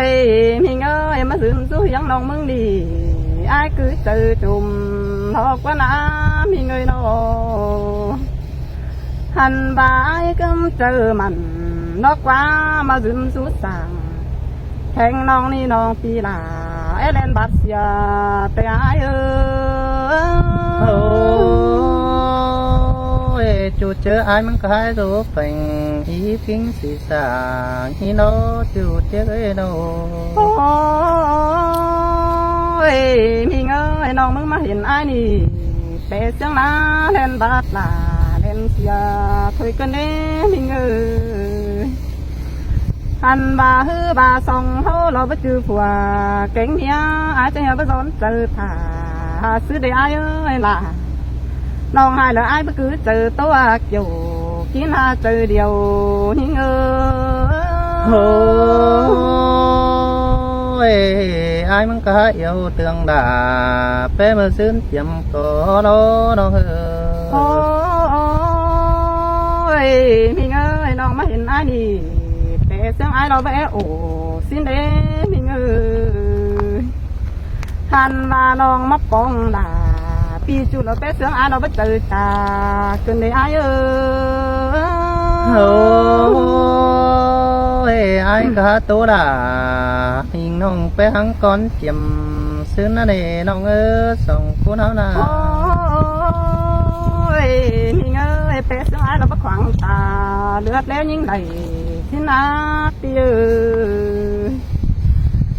ยมีเงยมาซึมสู้ยังน้องมึงดีไอ้คือเจอจุ่มทอกว่าน้ำมีเงยนอหันบายกำเจอมันนอกว่ามาซึมสู้สั่งแทงน้องนี่น้องปีลาเอเลนบัดเสียแต่ไอ้chú chớ ai mang cái đồ phành ý kính xì xả hi nó chú tiếc ấy đâu ôi mình ơiน้องมึงมาเห็นไอ้นี่แต่เสียงน้าเล่นบาดลาเล่นเสียคุยกันเด้มิงเอ้ยหันบาฮือบาส่องเขาเราไปจือผัวเก่งเฮียอาจจะเหี่ยวไปซ้อนเจอผ่าซื้อได้ไอ้เอ้ยล่ะน้องหายแล้วไอ้ไปคือเจอตัวเกี่ยวกินหาเจอเดียวนิ่งเอ้ยai mang cái yêu tương đà bé mà xin chìm có nó hơ ôi mình ơiน้องมาเห็นไอ้นี่แต่เสียงไอ้เราไปโอ้สิ้นเด้มิงเอ้ยหันมาน้องมาปองลาปีจุเราไปเสียงไอ้เราไปเจอตาจนได้ไอ้เอ้ย ai cả tố đà hình nông bé hăng con chìm xứ nó để nông ơ sòng cuốn áo nà ôi mình ơi bé xiếng aiเราไปขวางตาเลือดแล้วยิ่งไหลที่นาปีเอ้ย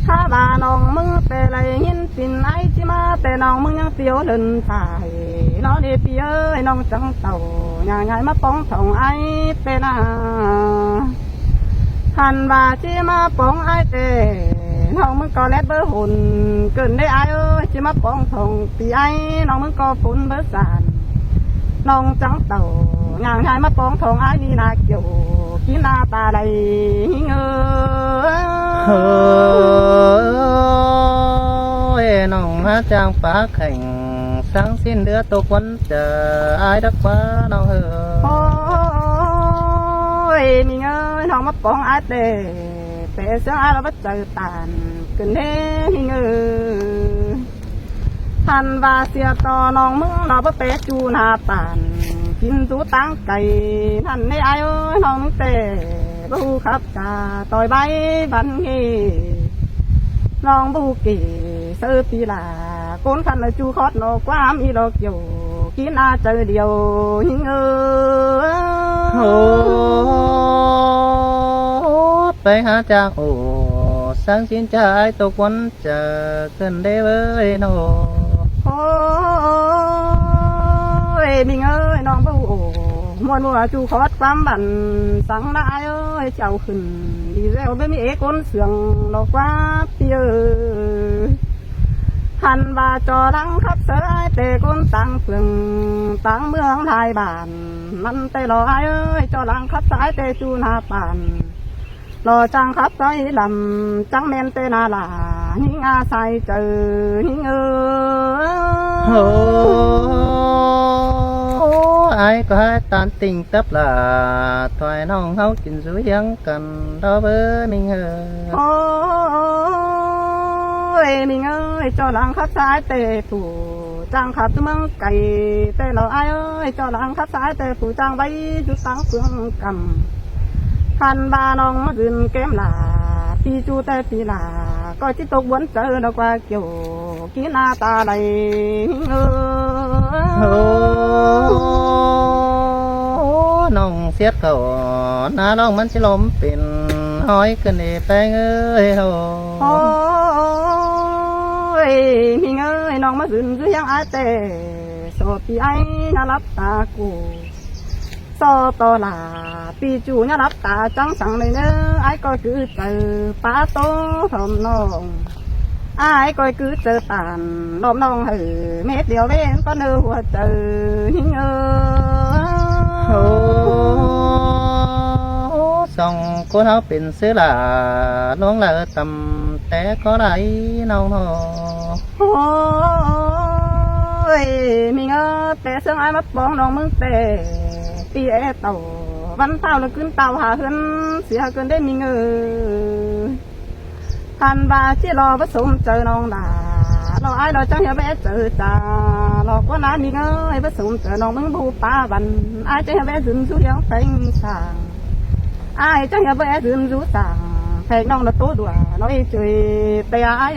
ถ้าบาน้องมึงแต่ไรยินสินไอ้ที่มาแต่น้องมึงยังเสียวเดินตายน้องเดียปีเอ้ยน้องจังเต่าอย่างไงมาป้องถ่องไอ้เป็นนาหันบาที่มาป้องไอ้เต้น้องมึงก็แลดเบอร์หุ่นเกินได้ไอ้เอ้ยที่มาป้องถ่องปีไอ้น้องมึงก็ฝุ่นเบอร์สานน้องจังเต่าอย่างไงมาป้องถ่องไอ้นี่นาเกี่ยวกินนาตาใดเงยน้องมาจางฟ้าแข่งสร้างสิ้นเดือตกวันเจอไอ้ดักฟ้าน้องเฮโอ้ยมีเงยน้องมาป้องไอ้เต้แต่เสียงไอ้เราไปเจอตานเกินเด้มีเงยทันว่าเสียต่อน้องมึงเราไปเปะจูนาปานกินจูตั้งไก่นั่นในไอ้เอ้ยน้องมึงเต้บูขับกาต่อยใบบันเฮน้องบูกี่เสือปีลาโกนขันเลยจูคอดโนความอีดอกอยู่กินอาเจอเดียวหิงเอ้ไปหาจากโอ้สร้างสิ้นใจตกวันเจอขึ้นได้เว้ยน้องโอ้ยมิงเอ้ยน้องบูมวนมัวจูคอดความบันสังนายเอ้ยเจ้าขึ้นดีแล้วไม่มีเอกคนเสียงดอกว่าเปียหันบาจอรังคับเสยเตะคนต่างเฟืองต่างเมืองไทยบ้านมันเตะลอยเอ้ยจอรังคับสายเตะจูนาปานรอจังคับสายลำจังเมนเตนาลาหิงอาใส่เจอหิงai có hai tàn tình tấp là thoại nong hấu chín dưới dân cần đó với mình hờ ôi mình ơi cho làng khắp sái tề phủ trang khắp mương cày tề lò ai ơi cho làng khắp sái tề phủ trang bay chút sáng phương cầm khăn ba nong mắt dừng kém là pi chu tề pi là coi chiếc tục muốn chờ đâu qua kiểu kỹ na ta đầy nong xiết cầu na nongมันสิลมเป็นห้อยขึ้นในแป้งเอ้ยโอ้ยมิงเอ้ยน้องมาซึนซื้อยังอาเต้โซปีไอ้น่ารับตากูโซโตลาปีจูน่ารับตาจังสังเลยเนอะไอ้ก็คือเจอป้าโตทอมน้องไอ้ก็คือเจอตานลมน้องหือเม็ดเดียวเว้นก็เนื้อหัวเจอหิงsong cô tháo pin xứ là luôn là tầm té có đấy nâu nô ôi mình ơi té xương ai mất bóngน้องมึงtéตีเอเต่าวันเต่าแล้วขึ้นเต่าหาขึ้นเสียขึ้นได้มิง ทันบาที่รอผสมเจอน้องดารอไอ้รอจังอย่าแวะเจอจ่ารอก็นานมีเงยผสมเจอน้องมึงผู้ป้าบันไอ้จังอย่าแวะถึงสู้ยังเป็นสางไอ้จังอย่าแวะถึงสู้สางแพงน้องละตัวดัวน้อยช่วยแต่ไอ้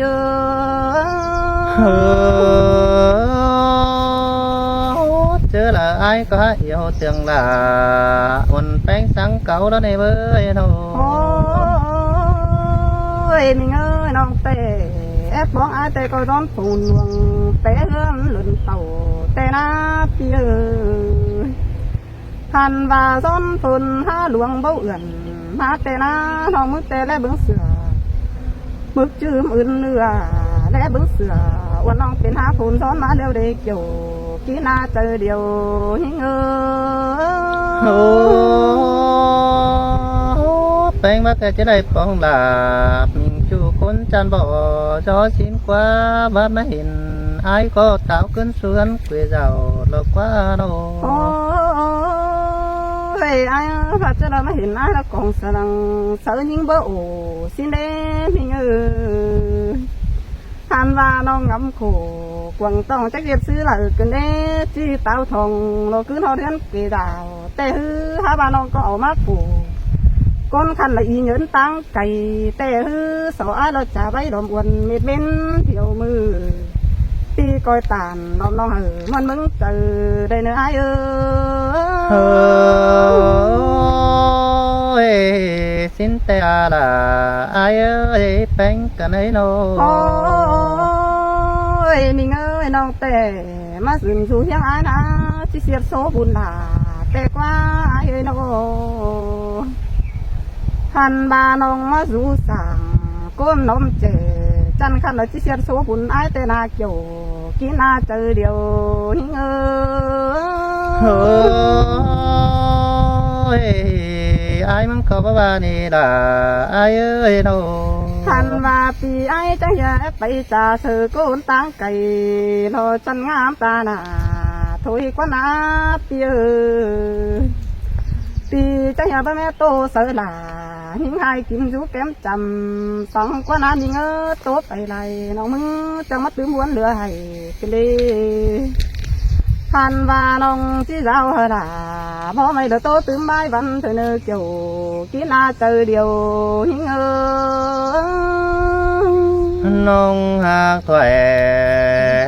chớ là ai có yêu tương là quần bánh sáng cậu đó này với đâu โอ้ยมีเงยน้องเตะแอบบ้องไอ้เตะก็ร้อนปูนวงเตะเรื่องหลุนเต่าเตะน้าพี่ทันว่าซ้อนฝนหาหลวงเบ้าเอื่อนมาเตะน้าน้องมึงเตะและเบิ้งเสือมึกจืมอื่นเนื้อและเบิ้งเสือวันน้องเป็นหาฝนซ้อนมาเร็วเด็กโยกีน่าเจอเดียวหิ้งbánh bác cái đây phong là mình chủ con chan bỏ cho xin quá và mấy hình ai có tạo cơn xuân quê giàu lo quá đâu เฮ้ยไอ้พัดจะเราไม่เห็นไอ้ละกองสลังเสือยิงเบอโอสินเดมิงทันว่าน้องงำโขกวางต้องจักเรียบซื้อหลักกันเด้ที่เต้าทองเราคือเราเรียนเกดาวแต่ฮือหาบ้านน้องก็เอามาปลูกก้นคันละอีเงินตั้งไก่แต่ฮือสาวไอ้เราจะไว้ดอมอวนเม็ดเบ้นเที่ยวมือปีก้อยตานน้องมันมึงเจอได้เนื้อไอ้xin te là ai ơi bánh cả nơi nô โอ้ยมีเงยน้องแต่มาสึงสู่ยังไอ้นะที่เสียโซบุญหาแต่กว่าไอ้น้องทันบาน้องมาสู่สั่งก้นนมเจจันขันละที่เสียโซบุญไอ้แต่นาเกี่ยวกินนาเจอเดียวหิงai muốn có ba này là ai ơi đâu ทันว่าปีไอ้จังอย่าไปจ่าเสือโกนตั้งไก่รอจันงามตาหนาถุยกว่านาปีปีจังอย่าไปแม่โตเสือหลาหิ้งให้กินอยู่แก้มจำสองกว่านาหิ้งโตไปไรน้องมึงจังมาตื้มวนเหลือให้กันดีทันว่าน้องที่เราหราพอไม่เดือโตตื้มใบวันเธอเนื้อเกี่ยวกินนาเจอเดียวหิ้งnông hạc thoại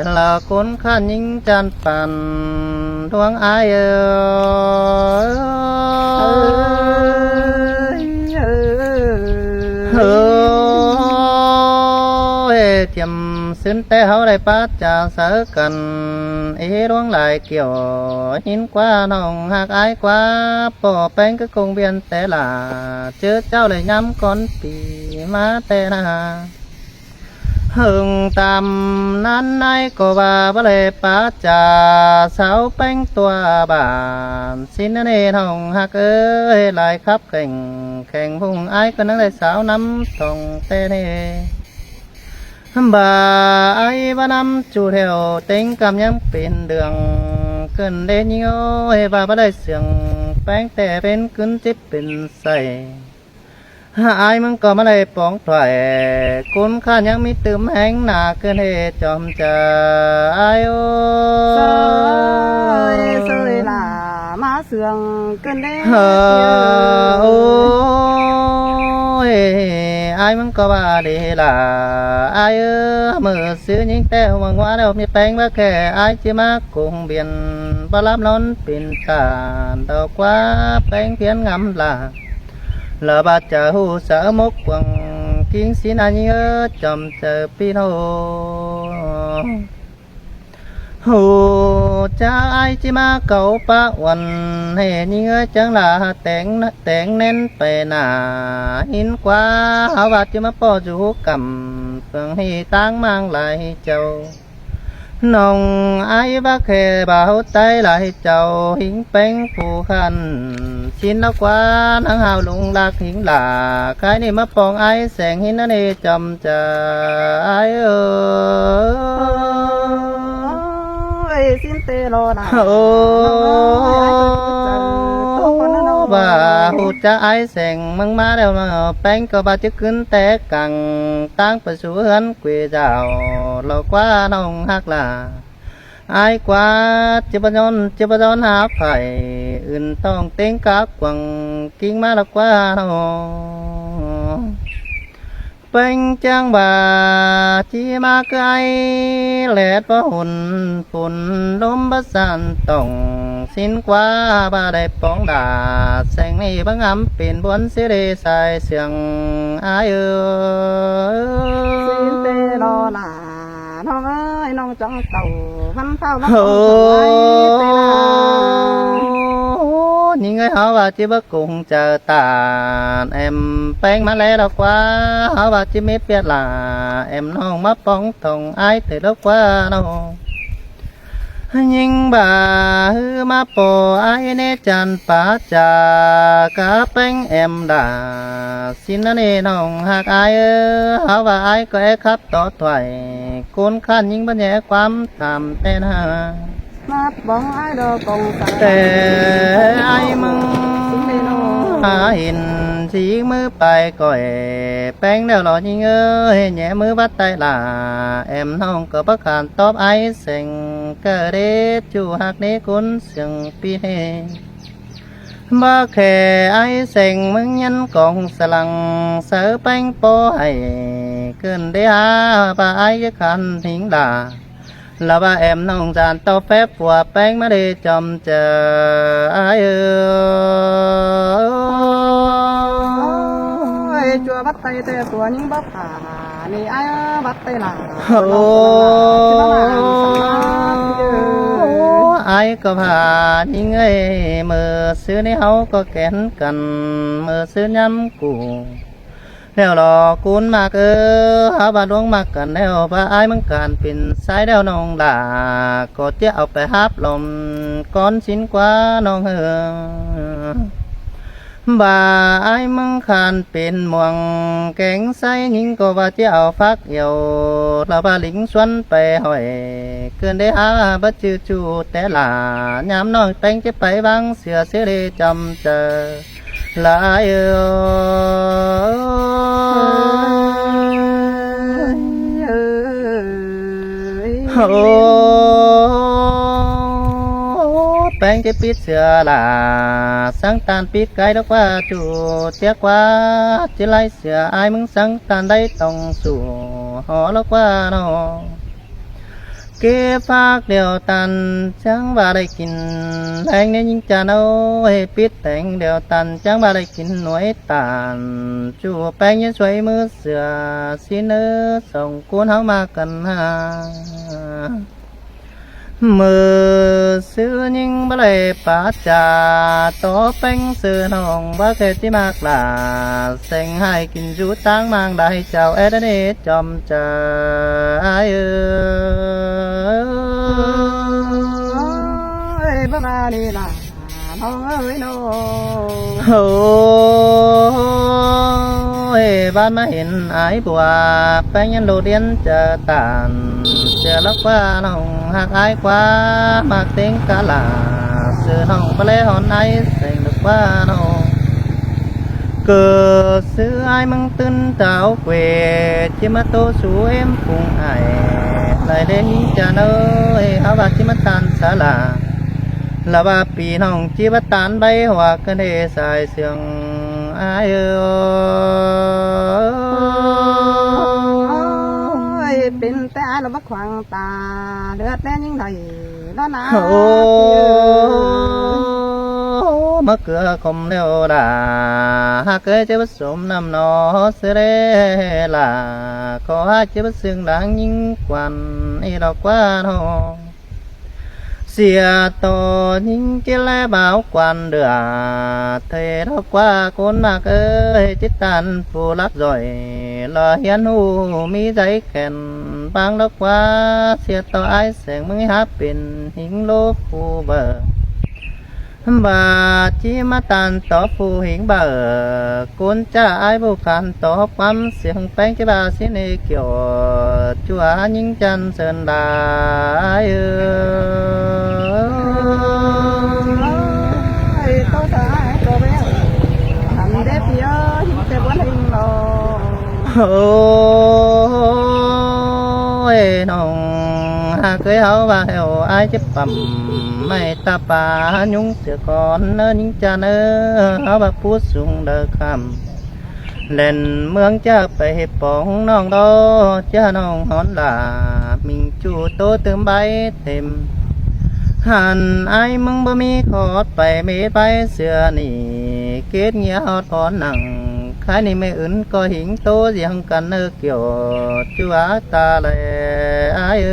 là cuốn khăn những chan bàn đoán ai ơi tiệm xin té hậu đây bát trà sở cần ý đoán lại kiểu nhìn qua nông hạc ai quá bỏ bánh cái công viên té là chưa cháu lại nhắm con pì má té na hừng tầm nan nay có bà bá lệ bá trà sáu bánh tua bàn xin nên hồng hạc ơi lại khắp cảnh cảnh vùng ai có nắng lại sáu năm thòng tê nê bà ai ba năm chủ theo tính cảm nhắm bên đường cần đến nhiều bà bá lệ sườn bánh tè bên cứng chip bên say aiมึงก็มาเลยป้องถอยคุณข้ายังมีตื่มแห้งหนาเกินเหตุจอมใจโอ้เสยล่ะมาเสื่องเกินได้โอ้ยไอ้มึงก็ว่าดีล่ะไอ้มือซื้อยิงแต่หวังว่าเรามีแป้งว่าแค่ไอ้จะมากุงเบียนบาลับล้นเป็นตาดอกว่าแป้งเพียนงำล่ะlà ba chờ hu sợ mốc quần kiến xin anh nhớ chồng chờ pin hu cha ai chỉ ma cậu ba quần hè nhớ chẳng là tẹn nên về nà in qua hảo bát chỉ ma po chú cầm phượng hi tang mang lại châu nông ai bác khề bảo tay lại chầu hiến bánh phù khăn xin nó quá nắng hào lung lạc hiến là cái này mất phong ai sèn hiến nó đi chầm chờ ai ơi xin tê lo là và hụt cha ái sành măng má đeo mà bánh có ba chiếc cứng té cẳng tăng phải xuống hắn quỳ rào lò quá nông hắc là ai quá chưa bao nhon há phải ưn tông tiếng cá quăng kinh má là quá nông bánh trang bà chỉ mà cái lẹt vào hồn phun đốm bất san tổng xin qua ba đẹp bóng đà xanh này băng ấm pin bốn xế đề sai sương ai xin tê lo làน้องเอ้ยน้องจ้องเต่าvăn phao văn những người họ và chỉ bất cùng chờ tàn em bén má lẽ đâu quá họ và chỉ biết biết là em non mất bóng thòng ai từ đó quá đâu nhưng bà hư má bồ ai nè chăn phá trà cá bánh em đã xin nó nè nòng hạc ai họ và ai có e khắp tỏ thoại côn khăn nhưng bất nhẹ quám thảm tên ha mắt bóng ai đó cùngแต่ai mừng hình chỉ mưa bài còi bánh đeo lò nhìn ơi nhẹ mưa bắt tay là em không có bất hàn top ai xanh cơ đế chu hạc đế cuốn sừng pi hê ba khề ai xanh mừng nhân còn sờ lăng sờ bánh po hay cơn đế ha ba ai cái khăn thính là ba em nông dàn tao phép của bánh mà đi chồng chờ ai ơi chùa bắt tay tê của những bắp hà này ai bắt tay là ai có hà những người mơ xưa này hấu có kén cần mơ xưa nhắm cụ đeo lò cuốn mạc há bà đuông mạc cần đeo bà ai măng càn pin sai đeo nông là có tiếc học phải háp lòng con xin quá nông hương bà ai măng khàn pin muồng kén say nhưng có bà tiếc phát yêu là bà lính xuân về hỏi cơn đế há bất chư chu té là nhám nói bánh chế phải vắng xưa xưa đi chầm chờ lại bánh cái pít xưa là sáng tan pít cái đó qua chủ tiếc quá chỉ lấy xưa ai muốn sáng tan đây tòng sủ họ nó qua nó kia phát đều tàn chẳng bà đây kín anh nên những cha nấu hay biết thành đều tàn chẳng bà đây kín nuôi tàn chùa bánh nhân xoay mưa sửa xin ơ sống cuốn háo mà cần ha mưa xưa nhưng bà lệ phá trà tó bánh xưa nồng bà kê tí mạc là xanh hai kinh rú táng mang đại chào ế đến ế chom trà ai ơi bà bà đi làน้องเอ้ยน้อง บ้านมาเห็นไอ้บัวแป้งยันโดเดียนเจอตานเจอลักว่าน้องหักไอ้กว่ามากเต็งกะลาเสือน้องไปเลยหอนไอ้เสียงลักว่าน้องเกิดซื้อไอ้มึงตื่นเต้าเวจิมาโตสูเอ็มพุงไอ้lại đến cha nơi áo bạc chỉ mất tan xả là ba pì nòng chỉ bắt tán bay hoặc cái đề xài sương ai ơi bên tay là bắt hoàng tà lướt lên những thầy đó na mất cửa không leo đà ha cái chế bất sum nằm nó sẽ đây là có hai chế bất xương đáng những quan y đọc qua nó xìa to những cái lá báo quan được thầy đọc qua con mạc ơi chết tàn phù lắc rồi là hiến hù mi giấy kèn bang đọc qua xìa to ai sẽ mới hát bên hình lô phù bờ bà chỉ mà tàn tỏ phù hiển bờ con cha ai vô khăn tỏ quắm xiềng bánh cái bà xin đi kiểu chùa những chân sơn đá tôi sợ cô bé โอ้ยน้องหากเคยเอาว่าเฮวอายจะปั๊มไม่ตาป่ายุงเสียก่อนเนอยิงจะเนอเอาว่าพูดสูงเด้อคำเล่นเมืองจะไปปองน้องดอจะน้องหอนลามิงจูโตเติมใบเต็มหันไอ้มึงบ่มีขอดไปเมไปเสือนี่เกตเงียหอดพอหนังใครนี่ไม่อื่นก็หิงโตเสียงกันเนอเกี่ยวจัวตาแลไอ้เอ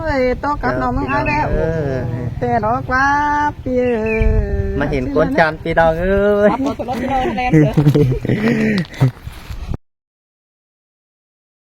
อ โตกับน้องมึงเอาแล้วแต่ดอกว่าเปีย มาเห็นคนจานปีดองเอ้ย ขับรถไปรถไปเลยแลนเถอะ